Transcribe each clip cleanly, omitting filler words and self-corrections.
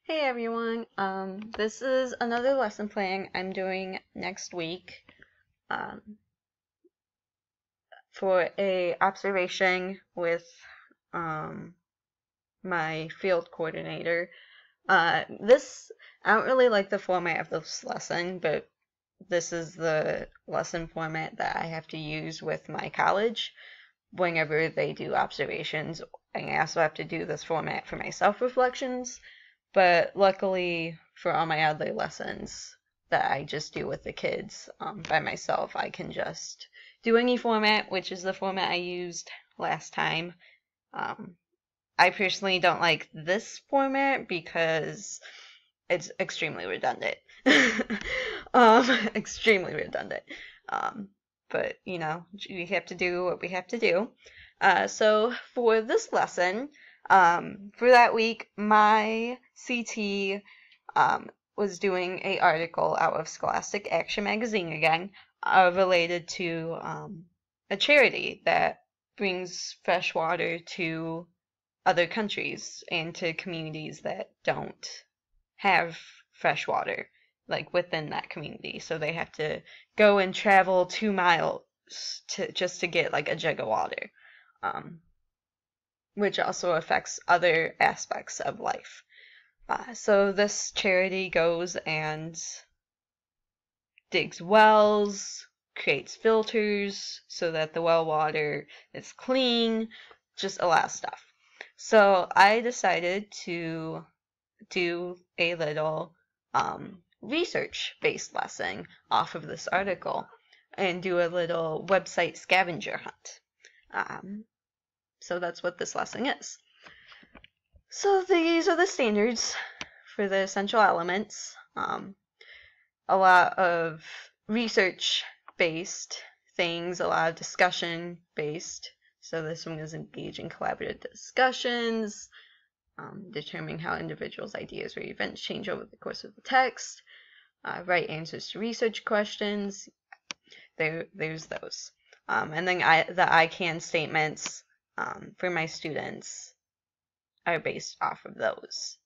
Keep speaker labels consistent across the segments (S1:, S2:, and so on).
S1: Hey everyone, this is another lesson plan I'm doing next week for a observation with my field coordinator. I don't really like the format of this lesson, but this is the lesson format that I have to use with my college whenever they do observations. And I also have to do this format for my self-reflections. But luckily for all my other lessons that I just do with the kids by myself, I can just do any format, which is the format I used last time. I personally don't like this format because it's extremely redundant. Extremely redundant. But, you know, we have to do what we have to do. So for this lesson, for that week, my CT was doing an article out of Scholastic Action magazine again, related to a charity that brings fresh water to other countries and to communities that don't have fresh water, like within that community. So they have to go and travel 2 miles just to get like a jug of water. Which also affects other aspects of life. So this charity goes and digs wells, creates filters so that the well water is clean, just a lot of stuff. So I decided to do a little research-based lesson off of this article and do a little website scavenger hunt. So that's what this lesson is. So these are the standards for the essential elements. A lot of research-based things, a lot of discussion-based. So this one is engage in collaborative discussions, determining how individuals' ideas or events change over the course of the text, write answers to research questions. There's those. And then the I can statements for my students are based off of those.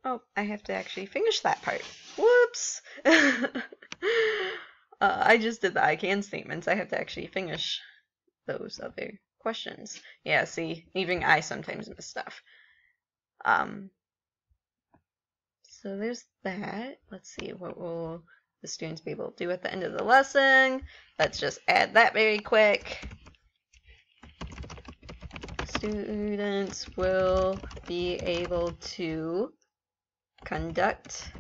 S1: Oh, I have to actually finish that part. Whoops! I just did the I can statements. I have to actually finish those other questions. Yeah, see, even I sometimes miss stuff. So there's that. Let's see, what will the students be able to do at the end of the lesson? Let's just add that very quick. Students will be able to conduct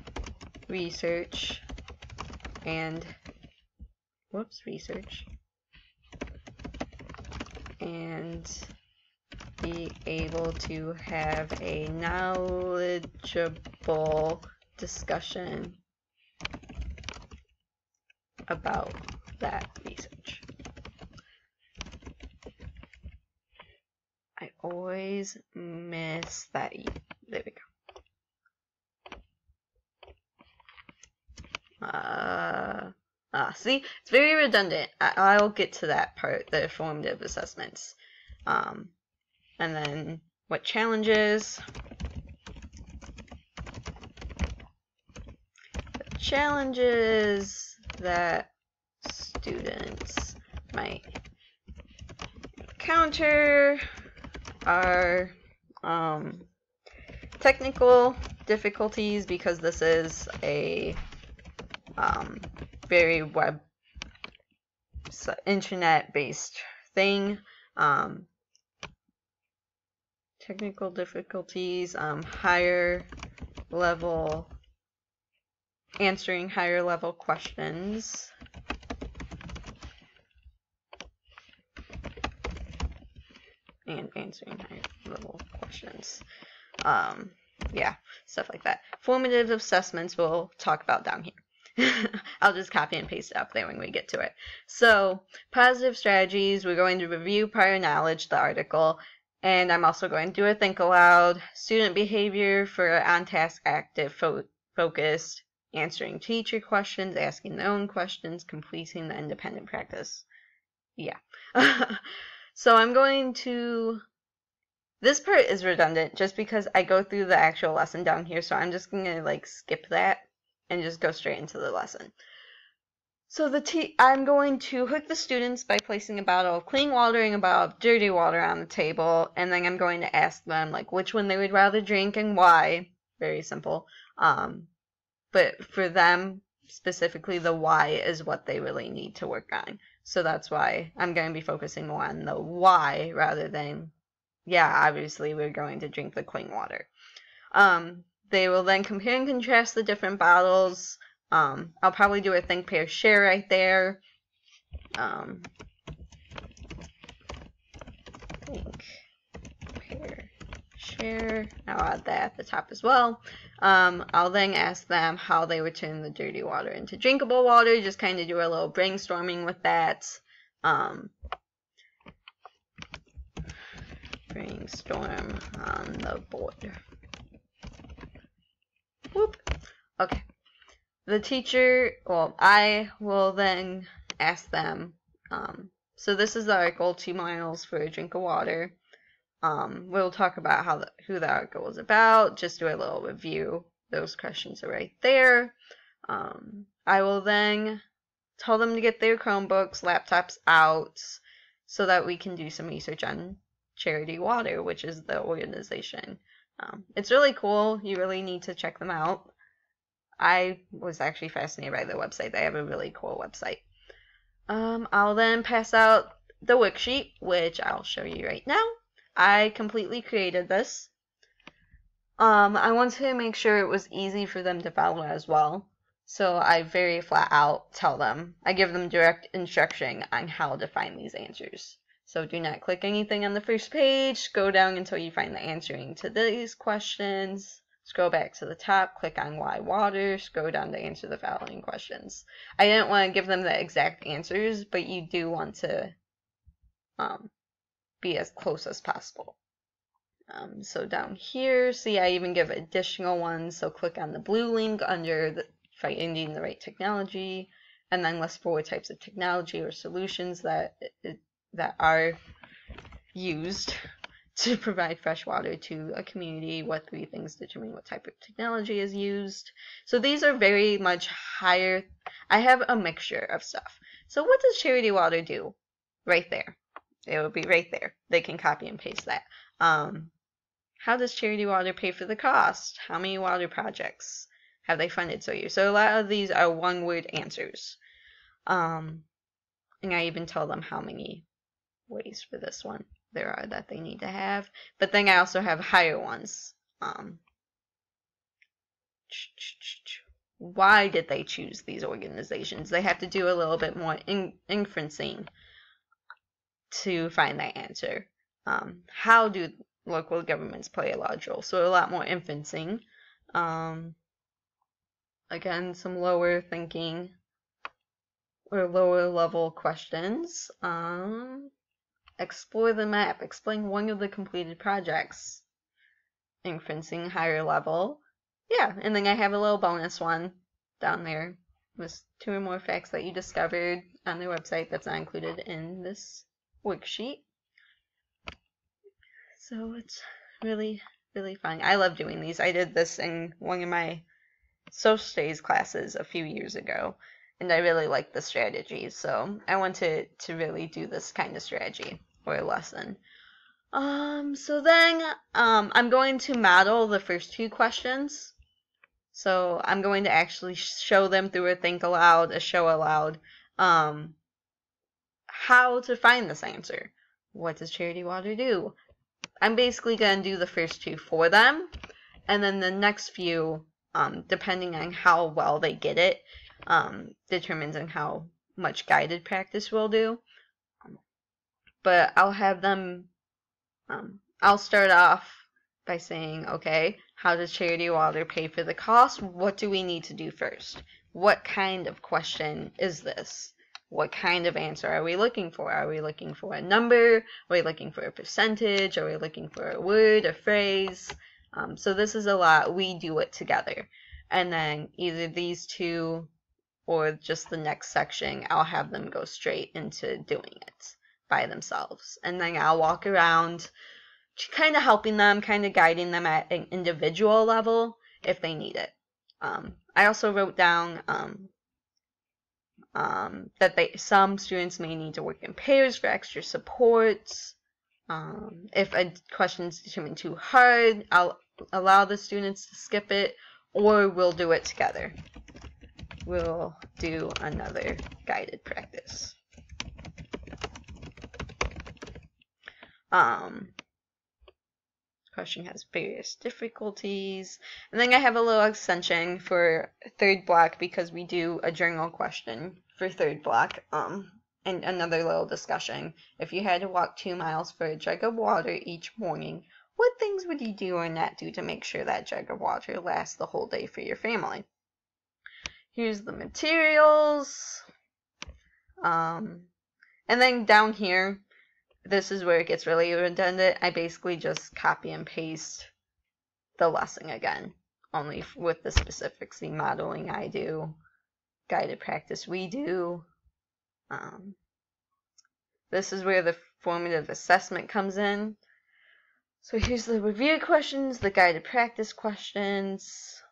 S1: research and be able to have a knowledgeable discussion about that research. I always miss that. There we go. See, it's very redundant. I'll get to that part, the formative assessments. And then what challenges? The challenges that students might encounter are technical difficulties, because this is a very internet-based thing. Technical difficulties, answering higher level questions. And answering higher level questions. Yeah, stuff like that. Formative assessments we'll talk about down here. I'll just copy and paste it up there when we get to it. So, positive strategies, we're going to review prior knowledge, the article, and I'm also going to do a think aloud, student behavior for on-task, active, focused, answering teacher questions, asking their own questions, completing the independent practice. Yeah. So I'm going to This part is redundant just because I go through the actual lesson down here, so I'm just going to like skip that and just go straight into the lesson. So I'm going to hook the students by placing a bottle of clean water and a bottle of dirty water on the table, and then I'm going to ask them like which one they would rather drink and why. Very simple. But for them specifically, the why is what they really need to work on. So that's why I'm going to be focusing more on the why rather than, yeah, obviously we're going to drink the clean water. They will then compare and contrast the different bottles. I'll probably do a think, pair, share right there. Think, pair, share. I'll add that at the top as well. I'll then ask them how they would turn the dirty water into drinkable water. Just kind of do a little brainstorming with that. Brainstorm on the board. Whoop. Okay. The teacher, well, I will then ask them, so this is the article, 2 miles for a drink of water. We'll talk about who the article is about, just do a little review. Those questions are right there. I will then tell them to get their Chromebooks, laptops out, so that we can do some research on Charity Water, which is the organization. It's really cool. You really need to check them out. I was actually fascinated by their website. They have a really cool website. I'll then pass out the worksheet, which I'll show you right now. I completely created this. I wanted to make sure it was easy for them to follow as well. So I very flat out tell them, I give them direct instruction on how to find these answers. So do not click anything on the first page, go down until you find the answering to these questions, scroll back to the top, click on why water, scroll down to answer the following questions. I didn't want to give them the exact answers, but you do want to be as close as possible. So down here, see I even give additional ones, so click on the blue link under finding the right technology, and then list 4 types of technology or solutions that are used to provide fresh water to a community. What 3 things determine what type of technology is used. So these are very much higher. I have a mixture of stuff. So what does Charity Water do? Right there. It will be right there. They can copy and paste that. How does Charity Water pay for the cost? How many water projects have they funded so year? So a lot of these are one-word answers. And I even tell them how many ways for this one there are that they need to have. But then I also have higher ones. Why did they choose these organizations? They have to do a little bit more inferencing to find that answer. How do local governments play a large role? So a lot more inferencing. Again, some lower thinking or lower level questions. Explore the map. Explain one of the completed projects. Inferencing, higher level. Yeah, and then I have a little bonus one down there with 2 or more facts that you discovered on their website that's not included in this worksheet. So it's really, really fun. I love doing these. I did this in one of my social studies classes a few years ago, and I really like the strategy, so I wanted to really do this kind of strategy or a lesson. So then I'm going to model the first 2 questions. So I'm going to actually show them through a think aloud, a show aloud, how to find this answer. What does Charity Water do? I'm basically going to do the first 2 for them, and then the next few, depending on how well they get it, determines on how much guided practice we'll do. But I'll have them, I'll start off by saying, okay, how does Charity Water pay for the cost? What do we need to do first? What kind of question is this? What kind of answer are we looking for? Are we looking for a number? Are we looking for a percentage? Are we looking for a word, a phrase? So this is a lot. We do it together. And then either these 2 or just the next section, I'll have them go straight into doing it by themselves. And then I'll walk around kind of helping them, kind of guiding them at an individual level if they need it. I also wrote down that some students may need to work in pairs for extra supports. If a question is determined too hard, I'll allow the students to skip it, or we'll do it together. We'll do another guided practice. Question has various difficulties. And then I have a little extension for third block because we do a journal question for third block. And another little discussion. If you had to walk 2 miles for a jug of water each morning, what things would you do or not do to make sure that jug of water lasts the whole day for your family? Here's the materials. And then down here, this is where it gets really redundant. I basically just copy and paste the lesson again, only with the specifics. The modeling I do, guided practice we do. This is where the formative assessment comes in. So here's the review questions, the guided practice questions,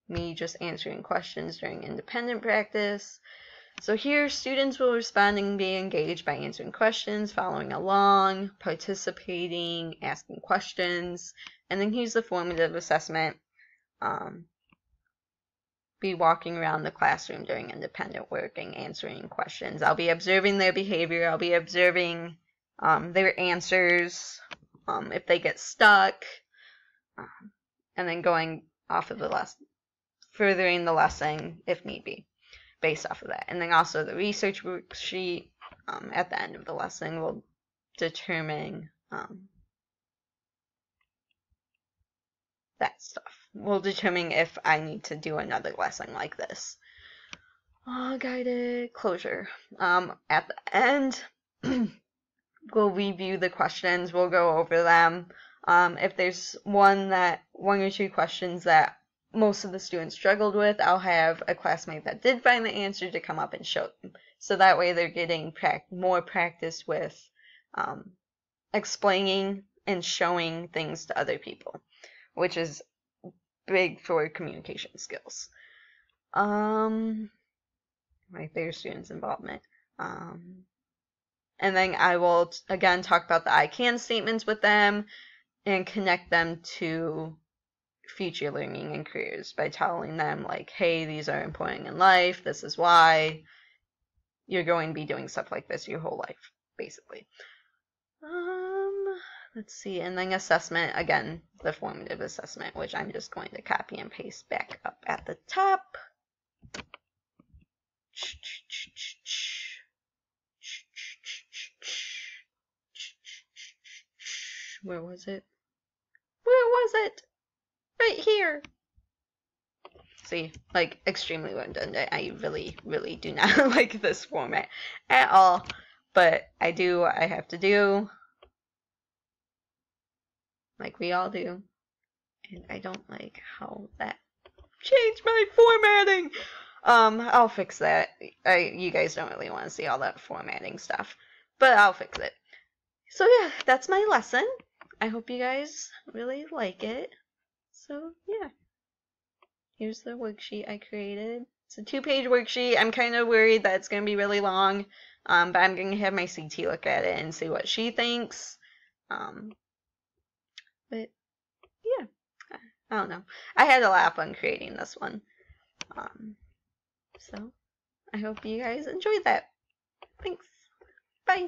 S1: me just answering questions during independent practice. So here, students will respond and be engaged by answering questions, following along, participating, asking questions. And then here's the formative assessment. Be walking around the classroom during independent work and answering questions. I'll be observing their behavior. I'll be observing their answers, if they get stuck, and then going off of the lesson, furthering the lesson if need be, based off of that. And then also the research worksheet at the end of the lesson will determine that stuff. We'll determine if I need to do another lesson like this. Guided closure. At the end, we'll review the questions. We'll go over them. If there's one or two questions that most of the students struggled with, I'll have a classmate that did find the answer to come up and show them. So that way they're getting more practice with explaining and showing things to other people, which is big for communication skills. Right there, students' involvement. And then I will, again, talk about the I can statements with them and connect them to future learning and careers by telling them, like, hey, these are important in life. This is why you're going to be doing stuff like this your whole life, basically. Let's see. And then assessment, again, the formative assessment, which I'm just going to copy and paste back up at the top. Where was it? Where was it? Right here. See, like, extremely redundant. I really, really do not like this format at all. But I do what I have to do. Like we all do. And I don't like how that changed my formatting. I'll fix that. You guys don't really want to see all that formatting stuff. But I'll fix it. So yeah, that's my lesson. I hope you guys really like it. So yeah. Here's the worksheet I created. It's a 2-page worksheet. I'm kind of worried that it's going to be really long. But I'm going to have my CT look at it and see what she thinks. But yeah, I don't know. I had a lot of fun creating this one. So I hope you guys enjoyed that. Thanks. Bye.